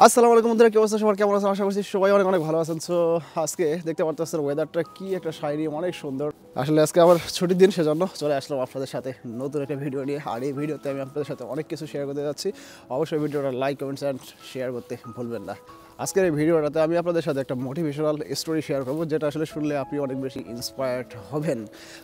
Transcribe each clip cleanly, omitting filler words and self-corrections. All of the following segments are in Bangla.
আসসালামু আলাইকুম বন্ধুরা, কি অবস্থা সবার? কেমন আছেন? আশা করছি সবাই অনেক অনেক ভালো আছেন। সো আজকে দেখতে পারতেছেন ওয়েদারটা কি একটা শাইনি, অনেক সুন্দর। আসলে আজকে আমার ছুটির দিন, সেজন্য চলে আসলাম আপনাদের সাথে নতুন একটা ভিডিও নিয়ে। আর এই ভিডিওতে আমি আপনাদের সাথে অনেক কিছু শেয়ার করতে যাচ্ছি। অবশ্যই ভিডিওটা লাইক, কমেন্টস অ্যান্ড শেয়ার করতে ভুলবেন না। আজকের এই ভিডিওটাতে আমি আপনাদের সাথে একটা মোটিভেশনাল স্টোরি শেয়ার করবো, যেটা আসলে শুনলে আপনি অনেক বেশি ইন্সপায়ার্ড হবেন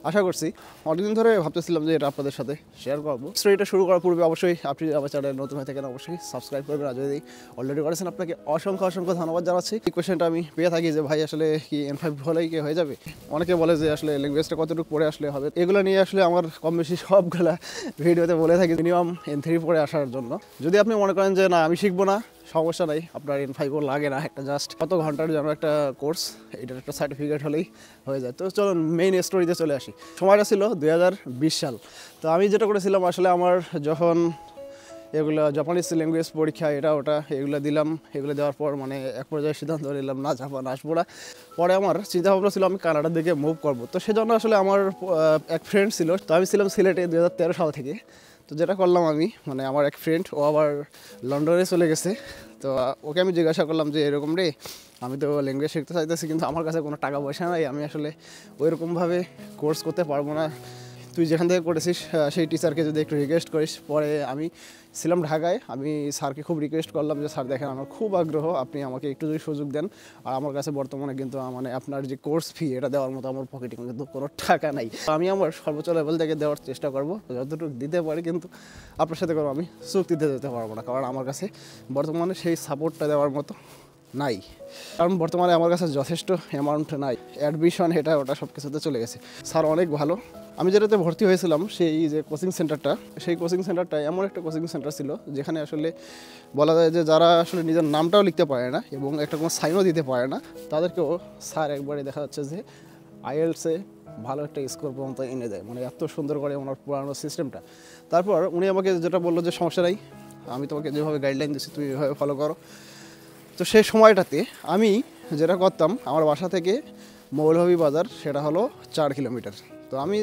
আশা করছি। অনেকদিন ধরে ভাবতেছিলাম যে এটা আপনাদের সাথে শেয়ার করবো। স্টোরিটা শুরু করার পূর্বে অবশ্যই আপনি আমার চ্যানেলে নতুন হয়ে থাকেন অবশ্যই সাবস্ক্রাইব করবেন, আর যদি অলরেডি করেছেন আপনাকে অসংখ্য অসংখ্য ধন্যবাদ জানাচ্ছি। এই কোয়েশ্চেনটা আমি পেয়ে থাকি যে ভাই আসলে কি N5 হলেই কি হয়ে যাবে? অনেকে বলে যে আসলে ল্যাঙ্গুয়েজটা কতটুকু পড়ে আসলে হবে। এগুলো নিয়ে আসলে আমার কম বেশি সবগুলা ভিডিওতে বলে থাকি মিনিমাম N3 পড়ে আসার জন্য। যদি আপনি মনে করেন যে না আমি শিখবো না, সমস্যা নাই, আপনার N5 লাগে না, একটা জাস্ট কত ঘন্টার যেন একটা কোর্স, এটার একটা সার্টিফিকেট হলেই হয়ে যায়। তো চলুন মেইন স্টোরিতে চলে আসি। সময়টা ছিল 2020 সাল। তো আমি যেটা করেছিলাম আসলে আমার যখন এগুলো জাপানিজ ল্যাঙ্গুয়েজ পরীক্ষা এটা ওটা এগুলো দিলাম, এগুলো দেওয়ার পর মানে এক পর্যায়ে সিদ্ধান্ত নিলাম না জাপান আসবো না। পরে আমার চিন্তাভাবনা ছিল আমি কানাডার দিকে মুভ করবো। তো সেজন্য আসলে আমার এক ফ্রেন্ড ছিল, তো আমি ছিলাম সিলেটে 2013 সাল থেকে। তো যেটা করলাম আমি মানে আমার এক ফ্রেন্ড ও আবার লন্ডনে চলে গেছে। তো ওকে আমি জিজ্ঞাসা করলাম যে এরকম রে, আমি তো ল্যাঙ্গুয়েজ শিখতে চাইতেছি কিন্তু আমার কাছে কোনো টাকা পয়সা নাই, আমি আসলে ওইরকমভাবে কোর্স করতে পারবো না। তুই যেখান থেকে করেছিস সেই টিচারকে যদি একটু রিকোয়েস্ট করিস। পরে আমি ছিলাম ঢাকায়, আমি স্যারকে খুব রিকোয়েস্ট করলাম যে স্যার দেখেন আমার খুব আগ্রহ, আপনি আমাকে একটু যদি সুযোগ দেন। আর আমার কাছে বর্তমানে কিন্তু মানে আপনার যে কোর্স ফি এটা দেওয়ার মতো আমার পকেটে কিন্তু কোনো টাকা নাই। আমি আমার সর্বোচ্চ লেভেল থেকে দেওয়ার চেষ্টা করবো, যতটুকু দিতে পারি, কিন্তু আপনার সাথে কোনো আমি চুক্তিতে যেতে পারবো না, কারণ আমার কাছে বর্তমানে সেই সাপোর্টটা দেওয়ার মতো নাই। কারণ বর্তমানে আমার কাছে যথেষ্ট অ্যামাউন্ট নাই, অ্যাডমিশন এটা ওটা সব কিছুতে চলে গেছে। স্যার অনেক ভালো। আমি যেটাতে ভর্তি হয়েছিলাম সেই যে কোচিং সেন্টারটা, সেই কোচিং সেন্টারটা এমন একটা কোচিং সেন্টার ছিল যেখানে আসলে বলা যায় যে যারা আসলে নিজের নামটাও লিখতে পারে না এবং একটা কোনো সাইনও দিতে পারে না, তাদেরকেও স্যার একবারে দেখা যাচ্ছে যে আইএলসে ভালো একটা স্কোর পর্যন্ত এনে দেয়, মানে এত সুন্দর করে ওনার পুরানো সিস্টেমটা। তারপর উনি আমাকে যেটা বললো যে সমস্যা নাই, আমি তোমাকে যেভাবে গাইডলাইন দিচ্ছি তুমি এভাবে ফলো করো। তো সেই সময়টাতে আমি যেটা করতাম, আমার বাসা থেকে মৌলভীবাজার সেটা হলো 4 কিলোমিটার। তো আমি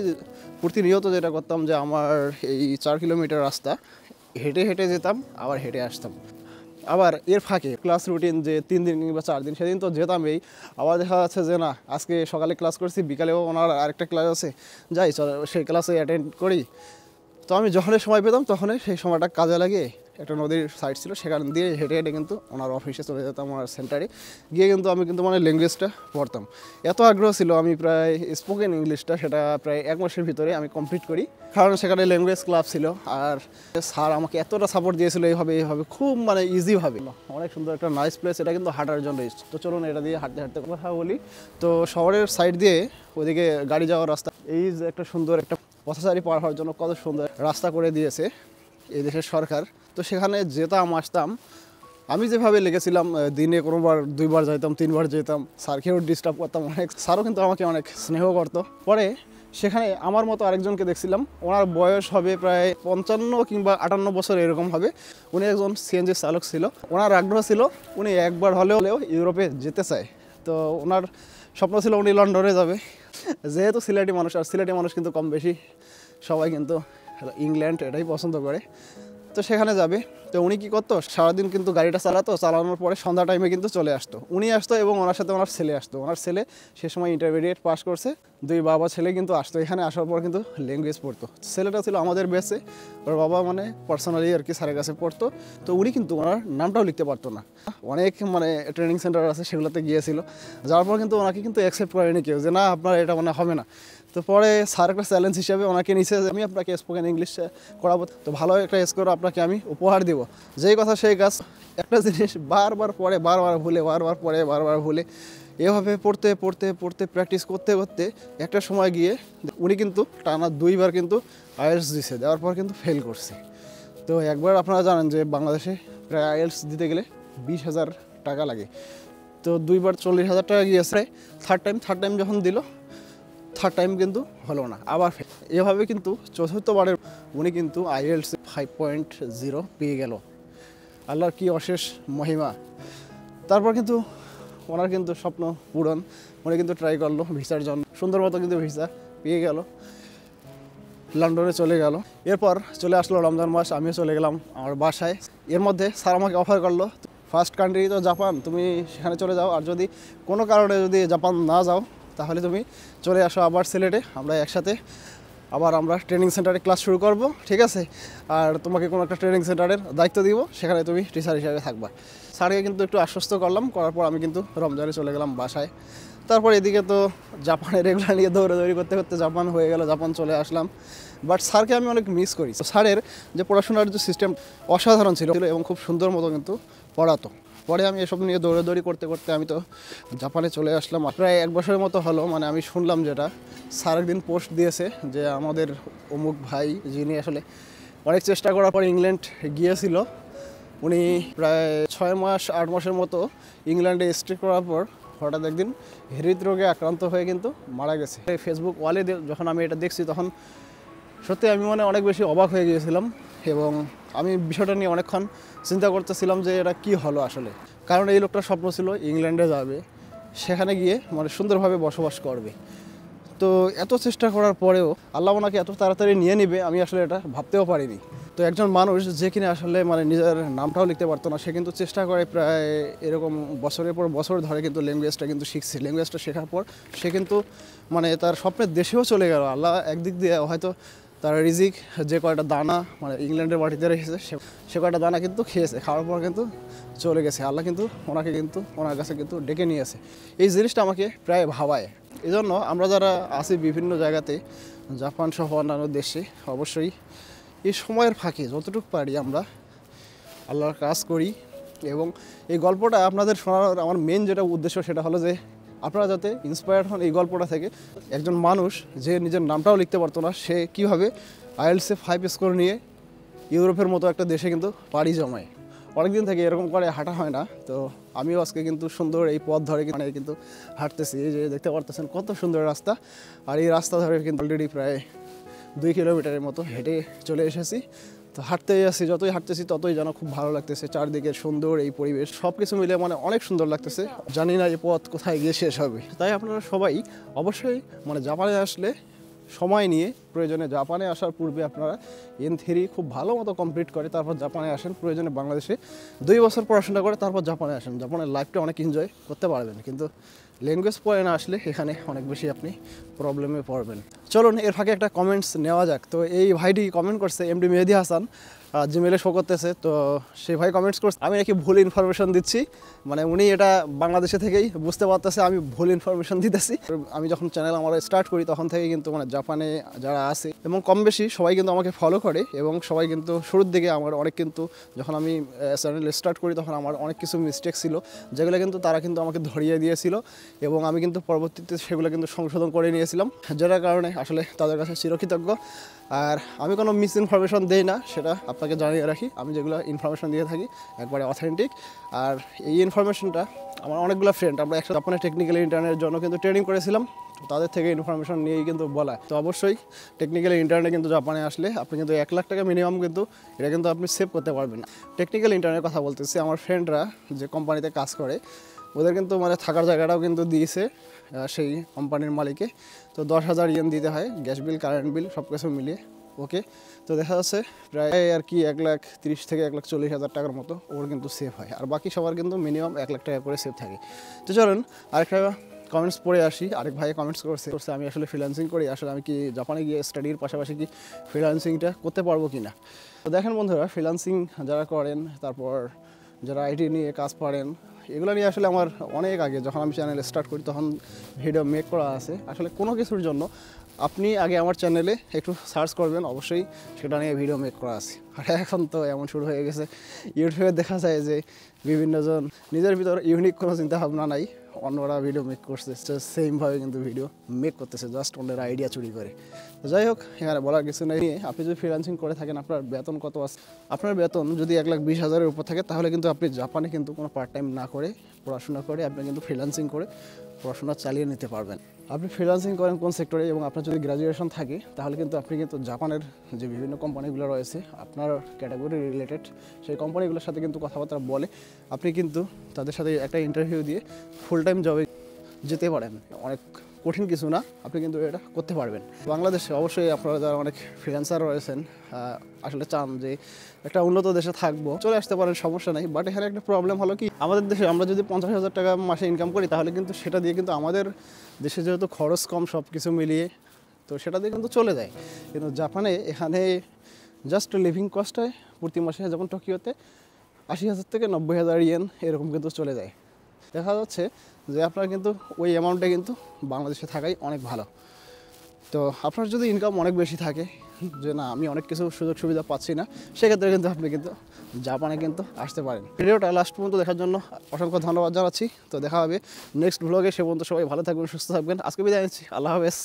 প্রতিনিয়ত যেটা করতাম যে আমার এই 4 কিলোমিটার রাস্তা হেঁটে হেঁটে যেতাম, আবার হেঁটে আসতাম। আবার এর ফাঁকে ক্লাস রুটিন যে 3 দিন কিংবা 4 দিন, সেদিন তো যেতামই। আবার দেখা যাচ্ছে যে না আজকে সকালে ক্লাস করছি, বিকালেও ওনার আরেকটা ক্লাস আছে, যাই চল সেই ক্লাসে অ্যাটেন্ড করি। তো আমি যখনই সময় পেতাম তখনই সেই সময়টা কাজে লাগিয়ে একটা নদীর সাইড ছিল সেখান দিয়ে হেঁটে হেঁটে কিন্তু ওনার অফিসে চলে যেতাম, ওনার সেন্টারে গিয়ে কিন্তু আমি কিন্তু মানে ল্যাঙ্গুয়েজটা পড়তাম। এত আগ্রহ ছিল আমি প্রায় স্পোকেন ইংলিশটা সেটা প্রায় 1 মাসের ভিতরে আমি কমপ্লিট করি, কারণ সেখানে ল্যাঙ্গুয়েজ ক্লাব ছিল। আর স্যার আমাকে এতটা সাপোর্ট দিয়েছিল এইভাবে খুব মানে ইজিভাবে। অনেক সুন্দর একটা নাইস প্লেস, এটা কিন্তু হাঁটার জন্য। তো চলুন এটা দিয়ে হাঁটতে হাঁটতে কথা বলি। তো শহরের সাইড দিয়ে ওইদিকে গাড়ি যাওয়ার রাস্তা, এই যে একটা সুন্দর একটা পথচারী পার হওয়ার জন্য কত সুন্দর রাস্তা করে দিয়েছে এই দেশের সরকার। তো সেখানে যেতাম আসতাম, আমি যেভাবে লেগেছিলাম দিনে কোনোবার 2বার যেতাম, 3বার যেতাম, স্যারকেও ডিস্টার্ব করতাম অনেক, স্যারও কিন্তু আমাকে অনেক স্নেহ করতো। পরে সেখানে আমার মতো আরেকজনকে দেখছিলাম, ওনার বয়স হবে প্রায় 55 কিংবা 58 বছর এরকম হবে। উনি একজন সিএনজি চালক ছিল। ওনার আগ্রহ ছিল উনি একবার হলেও ইউরোপে যেতে চায়। তো ওনার স্বপ্ন ছিল উনি লন্ডনে যাবে। যেহেতু সিলেটি মানুষ, আর সিলেটি মানুষ কিন্তু কম বেশি সবাই কিন্তু ইংল্যান্ড এটাই পছন্দ করে, তো সেখানে যাবে। তো উনি কী করতো, সারাদিন কিন্তু গাড়িটা চালানোর পরে সন্ধ্যা টাইমে কিন্তু চলে আসতো। উনি আসতো এবং ওনার সাথে ওনার ছেলে আসতো। ওনার ছেলে সে সময় ইন্টারমিডিয়েট পাস করছে, 2 বাবা ছেলে কিন্তু আসতো এখানে, আসার পর কিন্তু ল্যাঙ্গুয়েজ পড়তো। ছেলেটা ছিল আমাদের বেসে, ওর বাবা মানে পার্সোনালি আর কি স্যারের কাছে পড়তো। তো উনি কিন্তু ওনার নামটাও লিখতে পারতো না। অনেক মানে ট্রেনিং সেন্টার আছে সেগুলোতে গিয়েছিল, যাওয়ার পর কিন্তু ওনাকে কিন্তু অ্যাকসেপ্ট করেনি কেউ, যে না আপনার এটা মানে হবে না। তো পরে স্যার একটা চ্যালেঞ্জ হিসেবে ওনাকে নিচে আমি আপনাকে স্পোকেন ইংলিশ করাবো, তো ভালো একটা স্কোর আপনাকে আমি উপহার দেবো। যেই কথা সেই কাজ, একটা জিনিস বারবার পড়ে বারবার ভুলে, বারবার পড়ে বারবার ভুলে, এভাবে পড়তে পড়তে পড়তে প্র্যাকটিস করতে করতে একটা সময় গিয়ে উনি কিন্তু টানা 2বার কিন্তু আইএলটিএস দিছে, দেওয়ার পর কিন্তু ফেল করছে। তো একবার আপনারা জানেন যে বাংলাদেশে প্রায় আইএলটিএস দিতে গেলে 20,000 টাকা লাগে। তো 2বার 40,000 টাকা গিয়েছে। থার্ড টাইম যখন দিল, থার্ড টাইম কিন্তু হলো না, আবার এভাবে কিন্তু চতুর্থবারের উনি কিন্তু আইএলটিএস 5.0 পেয়ে গেল। আল্লাহর কি অশেষ মহিমা। তারপর কিন্তু ওনার কিন্তু স্বপ্ন পূরণ, উনি কিন্তু ট্রাই করলো ভিসার জন্য, সুন্দর মতো কিন্তু ভিসা পেয়ে গেল, লন্ডনে চলে গেল। এরপর চলে আসলো রমজান মাস, আমিও চলে গেলাম আমার বাসায়। এর মধ্যে স্যার আমাকে অফার করলো ফার্স্ট কান্ট্রি তো জাপান, তুমি সেখানে চলে যাও। আর যদি কোনো কারণে যদি জাপান না যাও তাহলে তুমি চলে আসো আবার সিলেটে, আমরা একসাথে আবার আমরা ট্রেনিং সেন্টারে ক্লাস শুরু করব, ঠিক আছে? আর তোমাকে কোনো একটা ট্রেনিং সেন্টারের দায়িত্ব দিব, সেখানে তুমি টিচার হিসাবে থাকবা। স্যারকে কিন্তু একটু আশ্বস্ত করলাম, করার পর আমি কিন্তু রমজানে চলে গেলাম বাসায়। তারপর এদিকে তো জাপানের রেগুলার নিয়ে দৌড়াদৌড়ি করতে করতে জাপান হয়ে গেল, জাপান চলে আসলাম। বাট স্যারকে আমি অনেক মিস করি। স্যারের যে পড়াশোনার যে সিস্টেম অসাধারণ ছিল এবং খুব সুন্দর মতো কিন্তু পড়াতো। পরে আমি এসব নিয়ে দৌড়াদৌড়ি করতে করতে আমি তো জাপানে চলে আসলাম। প্রায় 1 বছরের মতো হলো, মানে আমি শুনলাম যেটা, স্যার একদিন পোস্ট দিয়েছে যে আমাদের অমুক ভাই, যিনি আসলে অনেক চেষ্টা করার পর ইংল্যান্ড গিয়েছিল, উনি প্রায় 6 মাস 8 মাসের মতো ইংল্যান্ডে স্টে করার পর হঠাৎ একদিন হৃদরোগে আক্রান্ত হয়ে কিন্তু মারা গেছে। ফেসবুক ওয়ালে যখন আমি এটা দেখছি তখন সত্যি আমি অনেক বেশি অবাক হয়ে গিয়েছিলাম এবং আমি বিষয়টা নিয়ে অনেকক্ষণ চিন্তা করতেছিলাম যে এটা কি হলো আসলে। কারণ এই লোকটার স্বপ্ন ছিল ইংল্যান্ডে যাবে, সেখানে গিয়ে সুন্দরভাবে বসবাস করবে। তো এত চেষ্টা করার পরেও আল্লাহ ওনাকে এত তাড়াতাড়ি নিয়ে নেবে আমি আসলে এটা ভাবতেও পারিনি। তো একজন মানুষ যে কিনা আসলে নিজের নামটাও লিখতে পারতো না, সে কিন্তু চেষ্টা করে প্রায় এরকম বছরের পর বছর ধরে কিন্তু ল্যাঙ্গুয়েজটা কিন্তু শিখছে। ল্যাঙ্গুয়েজটা শেখার পর সে কিন্তু তার স্বপ্নের দেশেও চলে গেল। আল্লাহ একদিক দিয়ে হয়তো তার রিজিক যে কয়টা দানা ইংল্যান্ডের মাটিতে রেখেছে সে কয়টা দানা কিন্তু খেয়েছে, খাওয়ার পর কিন্তু চলে গেছে। আল্লাহ কিন্তু ওনাকে কিন্তু ওনার কাছে কিন্তু ডেকে নিয়েছে। এই জিনিসটা আমাকে প্রায় ভাবায়। এই জন্য আমরা যারা আছি বিভিন্ন জায়গাতে, জাপান সহ অন্যান্য দেশে, অবশ্যই এই সময়ের ফাঁকে যতটুকু পারি আমরা আল্লাহর কাজ করি। এবং এই গল্পটা আপনাদের শোনানোর আমার মেন যেটা উদ্দেশ্য সেটা হলো যে আপনারা যাতে ইন্সপায়ার্ড হন এই গল্পটা থেকে। একজন মানুষ যে নিজের নামটাও লিখতে পারতো না, সে কীভাবে IELTS-এ 5 স্কোর নিয়ে ইউরোপের মতো একটা দেশে কিন্তু পাড়ি জমায়। অনেকদিন থেকে এরকম করে হাঁটা হয় না। তো আমিও আজকে কিন্তু সুন্দর এই পথ ধরে কিন্তু হাঁটতেছি। এই যে দেখতে পারতেছেন কত সুন্দর রাস্তা, আর এই রাস্তা ধরে কিন্তু অলরেডি প্রায় 2 কিলোমিটারের মতো হেঁটে চলে এসেছি। তো হাঁটতেই আসি, যতই হাঁটতেছি ততই যেন খুব ভালো লাগতেছে। চারদিকে সুন্দর এই পরিবেশ, সব কিছু মিলে অনেক সুন্দর লাগতেছে। জানি না এই পথ কোথায় গিয়ে শেষ হবে। তাই আপনারা সবাই অবশ্যই জাপানে আসলে সময় নিয়ে, প্রয়োজনে জাপানে আসার পূর্বে আপনারা N3 খুব ভালো মতো কমপ্লিট করে তারপর জাপানে আসেন। প্রয়োজনে বাংলাদেশে 2 বছর পড়াশোনা করে তারপর জাপানে আসেন। জাপানের লাইফটা অনেক এনজয় করতে পারবেন, কিন্তু ল্যাঙ্গুয়েজ পড়ে না আসলে এখানে অনেক বেশি আপনি প্রবলেমে পড়বেন। চলুন এর ফাঁকে একটা কমেন্টস নেওয়া যাক। তো এই ভাইটি কমেন্ট করছে, MD মেহেদি হাসান, জিমেলে শো করতেছে। তো সেই ভাই কমেন্টস করছে আমি নাকি ভুল ইনফরমেশন দিচ্ছি, উনি এটা বাংলাদেশে থেকেই বুঝতে পারতেছে আমি ভুল ইনফরমেশন দিতেছি। আমি যখন চ্যানেল আমার স্টার্ট করি তখন থেকে কিন্তু জাপানে যারা আছে এবং কম বেশি সবাই কিন্তু আমাকে ফলো করে এবং সবাই কিন্তু শুরুর দিকে আমার অনেক কিন্তু যখন আমি চ্যানেল স্টার্ট করি তখন আমার অনেক কিছু মিস্টেক ছিল, যেগুলো কিন্তু তারা কিন্তু আমাকে ধরিয়ে দিয়েছিল এবং আমি কিন্তু পরবর্তীতে সেগুলো কিন্তু সংশোধন করে নিয়েছিলাম, যেটার কারণে আসলে তাদের কাছে চিরকৃতজ্ঞ। আর আমি কোনো মিস ইনফরমেশন দিই না, সেটা আপনাকে জানিয়ে রাখি। আমি যেগুলো ইনফরমেশন দিয়ে থাকি একবারে অথেন্টিক। আর এই ইনফরমেশনটা আমার অনেকগুলো ফ্রেন্ড, আমরা একসাথে জাপানের টেকনিক্যাল ইন্টারনেটের জন্য কিন্তু ট্রেনিং করেছিলাম, তাদের থেকে ইনফরমেশন নিয়েই কিন্তু বলা। তো অবশ্যই টেকনিক্যাল ইন্টারনেট কিন্তু জাপানে আসলে আপনি কিন্তু 1 লাখ টাকা মিনিমাম কিন্তু এটা কিন্তু আপনি সেভ করতে পারবেন। টেকনিক্যাল ইন্টারনেটের কথা বলতেছি, আমার ফ্রেন্ডরা যে কোম্পানিতে কাজ করে ওদের কিন্তু থাকার জায়গাটাও কিন্তু দিয়েছে সেই কোম্পানির মালিকে। তো 10,000 ইয়েন দিতে হয়, গ্যাস বিল, কারেন্ট বিল সব কিছু মিলিয়ে। ওকে, তো দেখা যাচ্ছে প্রায় আর কি 1,30,000 থেকে 1,40,000 টাকার মতো ওর কিন্তু সেভ হয়। আর বাকি সবার কিন্তু মিনিমাম 1 লাখ টাকা করে সেভ থাকে। তো চলুন আরেকটা কমেন্টস পড়ে আসি। আরেক ভাই কমেন্টস করছে আমি আসলে ফ্রিল্যান্সিং করি, আসলে আমি কি জাপানে গিয়ে স্টাডির পাশাপাশি কি ফ্রিল্যান্সিংটা করতে পারবো কি না। তো দেখেন বন্ধুরা, ফ্রিল্যান্সিং যারা করেন, তারপর যারা IT নিয়ে কাজ পারেন, এগুলো নিয়ে আসলে আমার অনেক আগে যখন আমি চ্যানেল স্টার্ট করি তখন ভিডিও মেক করা আছে। আসলে কোনো কিছুর জন্য আপনি আগে আমার চ্যানেলে একটু সার্চ করবেন, অবশ্যই সেটা নিয়ে ভিডিও মেক করা আছে। আর এখন তো এমন শুরু হয়ে গেছে, ইউটিউবে দেখা যায় যে বিভিন্নজন নিজের ভিতর ইউনিক কোনো চিন্তাভাবনা নাই, অন্যরা ভিডিও মেক করছে সেমভাবে কিন্তু ভিডিও মেক করতেছে, জাস্ট অন্যের আইডিয়া চুরি করে। তো যাই হোক, এখানে বলার কিছু নেই। আপনি যদি ফ্রিল্যান্সিং করে থাকেন, আপনার বেতন কত আছে? আপনার বেতন যদি 1,20,000-এর উপর থাকে তাহলে কিন্তু আপনি জাপানে কিন্তু কোনো পার্ট টাইম না করে, পড়াশোনা করে আপনি কিন্তু ফ্রিল্যান্সিং করে পড়াশোনা চালিয়ে নিতে পারবেন। আপনি ফ্রিল্যান্সিং করেন কোন সেক্টরে এবং আপনার যদি গ্র্যাজুয়েশন থাকে তাহলে কিন্তু আপনি কিন্তু জাপানের যে বিভিন্ন কোম্পানিগুলো রয়েছে আপনার ক্যাটাগরি রিলেটেড সেই কোম্পানিগুলোর সাথে কিন্তু কথাবার্তা বলে আপনি কিন্তু তাদের সাথে একটা ইন্টারভিউ দিয়ে ফুল টাইম জবে যেতে পারেন। অনেক কঠিন কিছু না, আপনি কিন্তু এটা করতে পারবেন। বাংলাদেশে অবশ্যই আপনারা যারা অনেক ফ্রিল্যান্সার রয়েছেন আসলে চান যে একটা উন্নত দেশে থাকবো, চলে আসতে পারেন, সমস্যা নেই। বাট এখানে একটা প্রবলেম হলো কি, আমাদের দেশে আমরা যদি 50,000 টাকা মাসে ইনকাম করি তাহলে কিন্তু সেটা দিয়ে কিন্তু আমাদের দেশে যেহেতু খরচ কম সব কিছু মিলিয়ে, তো সেটা দিয়ে কিন্তু চলে যায়। কিন্তু জাপানে এখানে জাস্ট লিভিং কস্ট হয় প্রতি মাসে, যেমন টোকিওতে 80,000 থেকে 90,000 ইয়েন এরকম কিন্তু চলে যায়। দেখা যাচ্ছে যে আপনার কিন্তু ওই অ্যামাউন্টে কিন্তু বাংলাদেশে থাকাই অনেক ভালো। তো আপনার যদি ইনকাম অনেক বেশি থাকে, যে না আমি অনেক কিছু সুযোগ সুবিধা পাচ্ছি না, সেক্ষেত্রে কিন্তু আপনি কিন্তু জাপানে কিন্তু আসতে পারেন। ভিডিওটা লাস্ট পর্যন্ত দেখার জন্য অসংখ্য ধন্যবাদ জানাচ্ছি। তো দেখা হবে নেক্সট ব্লগে, সে পর্যন্ত সবাই ভালো থাকবেন, সুস্থ থাকবেন। আজকে বিদায় নিচ্ছি, আল্লাহ হাফেজ।